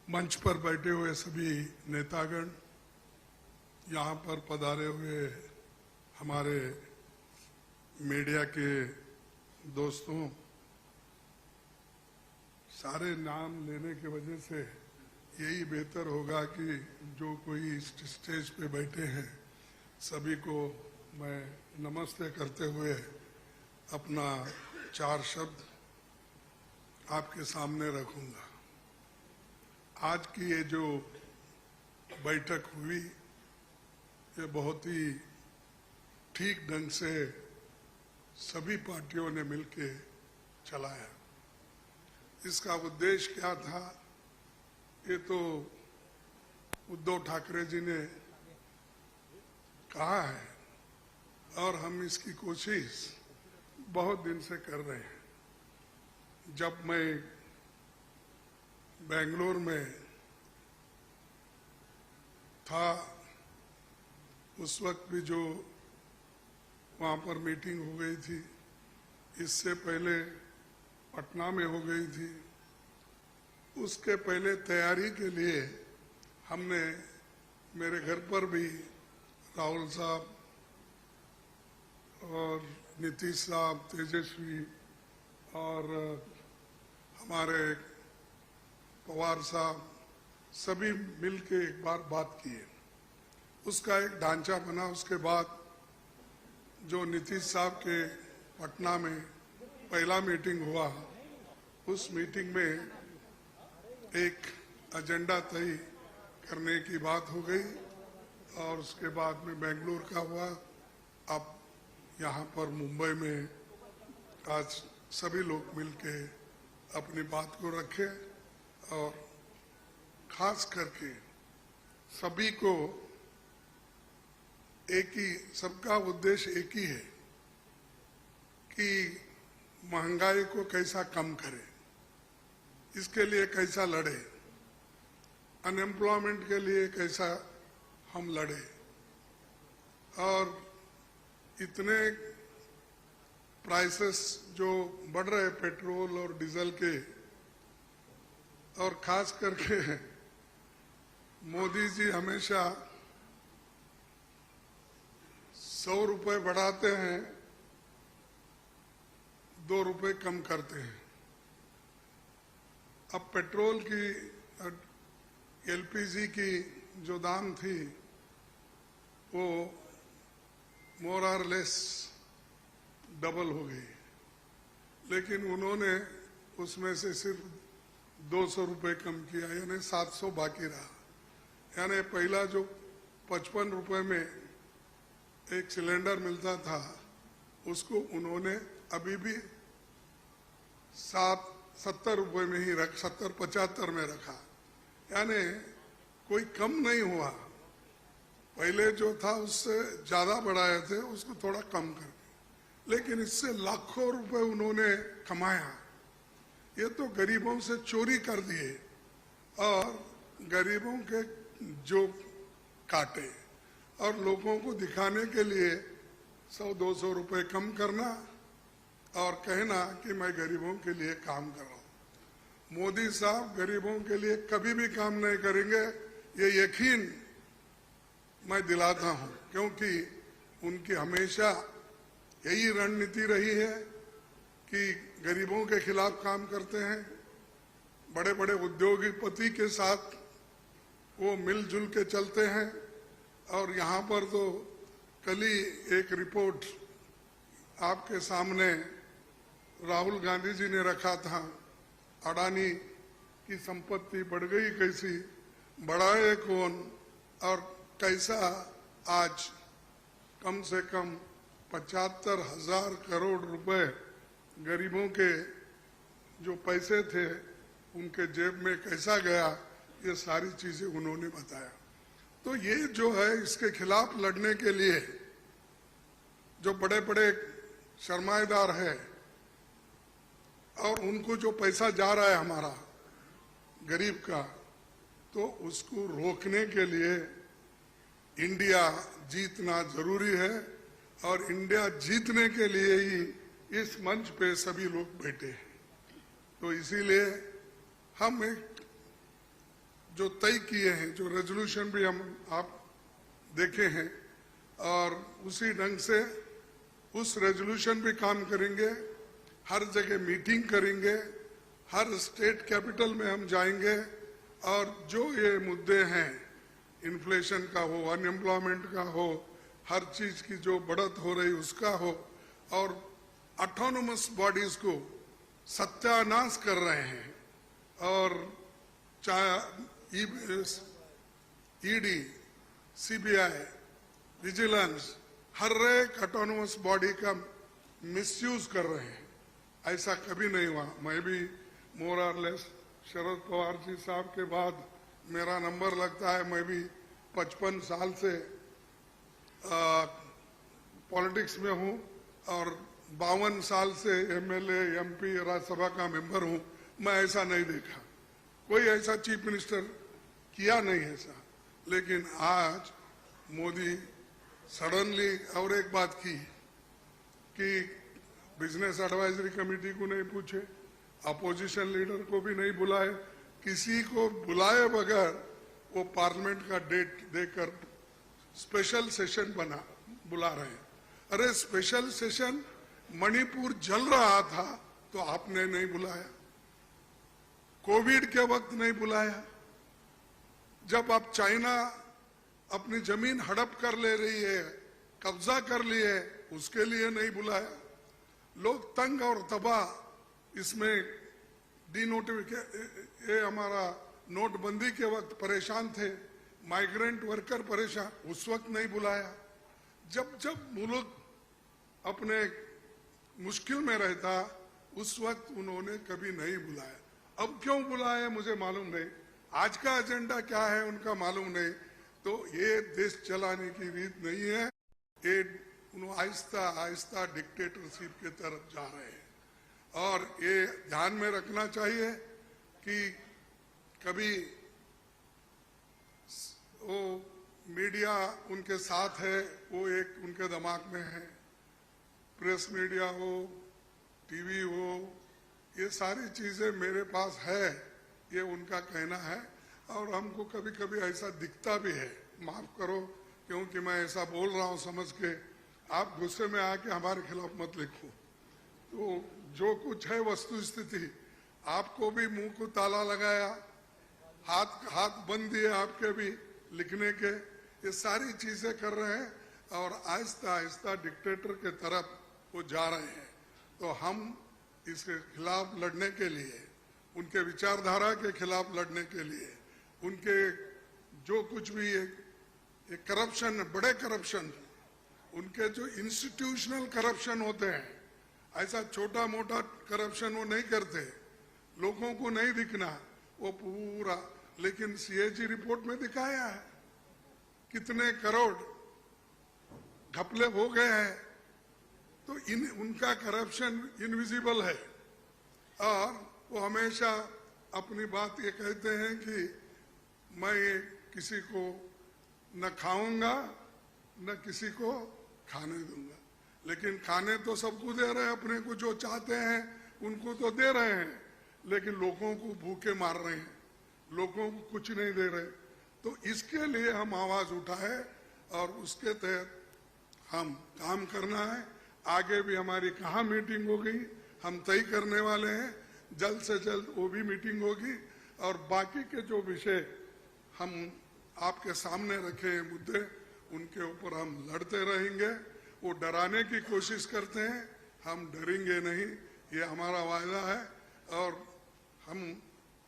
मंच पर बैठे हुए सभी नेतागण, यहाँ पर पधारे हुए हमारे मीडिया के दोस्तों, सारे नाम लेने की वजह से यही बेहतर होगा कि जो कोई स्टेज पे बैठे हैं सभी को मैं नमस्ते करते हुए अपना 4 शब्द आपके सामने रखूंगा। आज की ये जो बैठक हुई ये बहुत ही ठीक ढंग से सभी पार्टियों ने मिलकर चलाया। इसका उद्देश्य क्या था ये तो उद्धव ठाकरे जी ने कहा है और हम इसकी कोशिश बहुत दिन से कर रहे हैं। जब मैं बेंगलोर में था उस वक्त भी जो वहाँ पर मीटिंग हो गई थी, इससे पहले पटना में हो गई थी। उसके पहले तैयारी के लिए हमने मेरे घर पर भी राहुल साहब और नीतीश साहब, तेजस्वी और हमारे पवार साहब सभी मिलके एक बार बात किए। उसका एक ढांचा बना। उसके बाद जो नीतीश साहब के पटना में पहला मीटिंग हुआ, उस मीटिंग में एक एजेंडा तय करने की बात हो गई और उसके बाद में बेंगलुरु का हुआ। अब यहाँ पर मुंबई में आज सभी लोग मिलके अपनी बात को रखे और खास करके सभी को एक ही, सबका उद्देश्य एक ही है कि महंगाई को कैसा कम करें, इसके लिए कैसा लड़े, अनएम्प्लॉयमेंट के लिए कैसा हम लड़े। और इतने प्राइसेस जो बढ़ रहे पेट्रोल और डीजल के, और खास करके मोदी जी हमेशा 100 रुपए बढ़ाते हैं, 2 रुपए कम करते हैं। अब पेट्रोल की, एलपीजी की जो दाम थी वो मोर और लेस डबल हो गई, लेकिन उन्होंने उसमें से सिर्फ 200 रुपए कम किया, यानी 700 बाकी रहा। यानी पहला जो 55 रुपए में एक सिलेंडर मिलता था उसको उन्होंने अभी भी 70 रुपए में ही 70-75 में रखा, यानी कोई कम नहीं हुआ। पहले जो था उससे ज्यादा बढ़ाए थे, उसको थोड़ा कम कर, लेकिन इससे लाखों रुपए उन्होंने कमाया। ये तो गरीबों से चोरी कर दिए और गरीबों के जो काटे और लोगों को दिखाने के लिए 100-200 रुपए कम करना और कहना कि मैं गरीबों के लिए काम कर रहा हूं। मोदी साहब गरीबों के लिए कभी भी काम नहीं करेंगे, ये यकीन मैं दिलाता हूं, क्योंकि उनकी हमेशा यही रणनीति रही है कि गरीबों के खिलाफ काम करते हैं। बड़े बड़े उद्योगपति के साथ वो मिलजुल के चलते हैं। और यहाँ पर तो कल ही एक रिपोर्ट आपके सामने राहुल गांधी जी ने रखा था, अडानी की संपत्ति बढ़ गई कैसी, बढ़ाए कौन, और कैसा आज कम से कम 75,000 करोड़ रुपए गरीबों के जो पैसे थे उनके जेब में कैसा गया, ये सारी चीजें उन्होंने बताया। तो ये जो है, इसके खिलाफ लड़ने के लिए जो बड़े बड़े सरमाएदार है और उनको जो पैसा जा रहा है हमारा गरीब का, तो उसको रोकने के लिए इंडिया जीतना जरूरी है। और इंडिया जीतने के लिए ही इस मंच पे सभी लोग बैठे हैं। तो इसीलिए हम एक जो तय किए हैं, जो रेजोल्यूशन भी हम आप देखे हैं, और उसी ढंग से उस रेजोल्यूशन भी काम करेंगे। हर जगह मीटिंग करेंगे, हर स्टेट कैपिटल में हम जाएंगे और जो ये मुद्दे हैं, इन्फ्लेशन का हो, अनएम्प्लॉयमेंट का हो, हर चीज की जो बढ़त हो रही उसका हो, और ऑटोनोमस बॉडीज को सत्यानाश कर रहे हैं, और चाहे ईडी, सीबीआई, विजिलेंस, हर एक ऑटोनोमस बॉडी का मिसयूज कर रहे हैं। ऐसा कभी नहीं हुआ। मैं भी मोर और लेस शरद पवार जी साहब के बाद मेरा नंबर लगता है। मैं भी 55 साल से पॉलिटिक्स में हूँ और 52 साल से एमएलए, एमपी, राज्यसभा का मेंबर हूँ। मैं ऐसा नहीं देखा, कोई ऐसा चीफ मिनिस्टर किया नहीं ऐसा। लेकिन आज मोदी सडनली और एक बात की कि बिजनेस एडवाइजरी कमेटी को नहीं पूछे, अपोजिशन लीडर को भी नहीं बुलाए, किसी को बुलाए बगैर वो पार्लियामेंट का डेट देकर स्पेशल सेशन बुला रहे हैं। अरे स्पेशल सेशन, मणिपुर जल रहा था तो आपने नहीं बुलाया, कोविड के वक्त नहीं बुलाया, जब आप चाइना अपनी जमीन हड़प कर ले रही है, कब्जा कर ली है, उसके लिए नहीं बुलाया। लोग तंग और तबाह, इसमें ये हमारा नोटबंदी के वक्त परेशान थे, माइग्रेंट वर्कर परेशान, उस वक्त नहीं बुलाया। जब जब मुल्क अपने मुश्किल में रहता उस वक्त उन्होंने कभी नहीं बुलाया। अब क्यों बुलाया मुझे मालूम नहीं, आज का एजेंडा क्या है उनका मालूम नहीं। तो ये देश चलाने की रीत नहीं है, ये आहिस्ता आहिस्ता डिक्टेटरशिप की तरफ जा रहे हैं। और ये ध्यान में रखना चाहिए कि कभी वो मीडिया उनके साथ है, वो एक उनके दिमाग में है, प्रेस मीडिया हो, टीवी हो, ये सारी चीजें मेरे पास है, ये उनका कहना है। और हमको कभी कभी ऐसा दिखता भी है, माफ करो क्योंकि मैं ऐसा बोल रहा हूं समझ के, आप गुस्से में आके हमारे खिलाफ मत लिखो। तो जो कुछ है वस्तु स्थिति, आपको भी मुंह को ताला लगाया, हाथ बंद दिए आपके भी लिखने के, ये सारी चीजें कर रहे हैं और आहिस्ता आहिस्ता डिक्टेटर के तरफ वो जा रहे हैं। तो हम इसके खिलाफ लड़ने के लिए, उनके विचारधारा के खिलाफ लड़ने के लिए, उनके जो कुछ भी एक करप्शन, बड़े करप्शन, उनके जो इंस्टीट्यूशनल करप्शन होते हैं, ऐसा छोटा मोटा करप्शन वो नहीं करते, लोगों को नहीं दिखना वो पूरा। लेकिन सीएजी रिपोर्ट में दिखाया है कितने करोड़ घपले हो गए हैं। तो उनका करप्शन इनविजिबल है और वो हमेशा अपनी बात ये कहते हैं कि मैं किसी को न खाऊंगा न किसी को खाने दूंगा। लेकिन खाने तो सबको दे रहे हैं, अपने को जो चाहते हैं उनको तो दे रहे हैं, लेकिन लोगों को भूखे मार रहे हैं, लोगों को कुछ नहीं दे रहे। तो इसके लिए हम आवाज उठाए और उसके तहत हम काम करना है। आगे भी हमारी कहाँ मीटिंग होगी हम तय करने वाले हैं, जल्द से जल्द वो भी मीटिंग होगी। और बाकी के जो विषय हम आपके सामने रखे हैं मुद्दे, उनके ऊपर हम लड़ते रहेंगे। वो डराने की कोशिश करते हैं, हम डरेंगे नहीं, ये हमारा वायदा है। और हम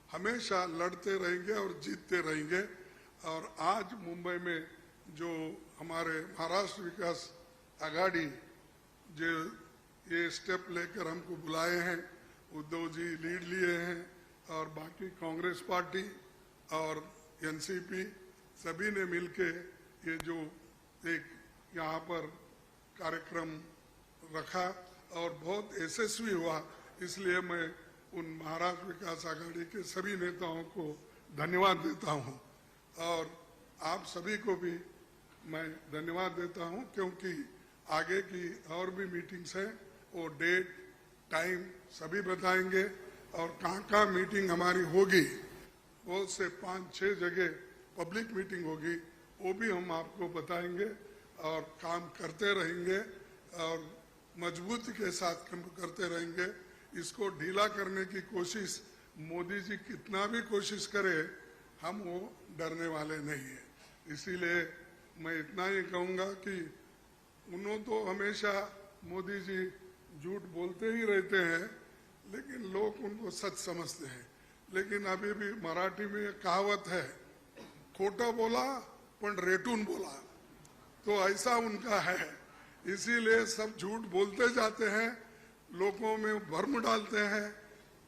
हमेशा लड़ते रहेंगे और जीतते रहेंगे। और आज मुंबई में जो हमारे महाराष्ट्र विकास आघाड़ी जो ये स्टेप लेकर हमको बुलाए हैं, उद्धव जी लीड लिए हैं और बाकी कांग्रेस पार्टी और एनसीपी सभी ने मिलके ये जो एक यहाँ पर कार्यक्रम रखा और बहुत यशस्वी हुआ, इसलिए मैं उन महाराष्ट्र विकास आघाड़ी के सभी नेताओं को धन्यवाद देता हूँ। और आप सभी को भी मैं धन्यवाद देता हूँ, क्योंकि आगे की और भी मीटिंग्स हैं, वो डेट टाइम सभी बताएंगे और कहाँ मीटिंग हमारी होगी बहुत से 5-6 जगह पब्लिक मीटिंग होगी, वो भी हम आपको बताएंगे और काम करते रहेंगे और मजबूती के साथ काम करते रहेंगे। इसको ढीला करने की कोशिश मोदी जी कितना भी कोशिश करे, हम वो डरने वाले नहीं है। इसीलिए मैं इतना ही कहूँगा कि उन्होंने तो हमेशा मोदी जी झूठ बोलते ही रहते हैं, लेकिन लोग उनको सच समझते हैं। लेकिन अभी भी मराठी में एक कहावत है, खोटा बोला पण रेटून बोला, तो ऐसा उनका है। इसीलिए सब झूठ बोलते जाते हैं, लोगों में भ्रम डालते हैं,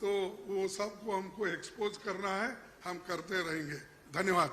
तो वो सबको हमको एक्सपोज करना है, हम करते रहेंगे। धन्यवाद।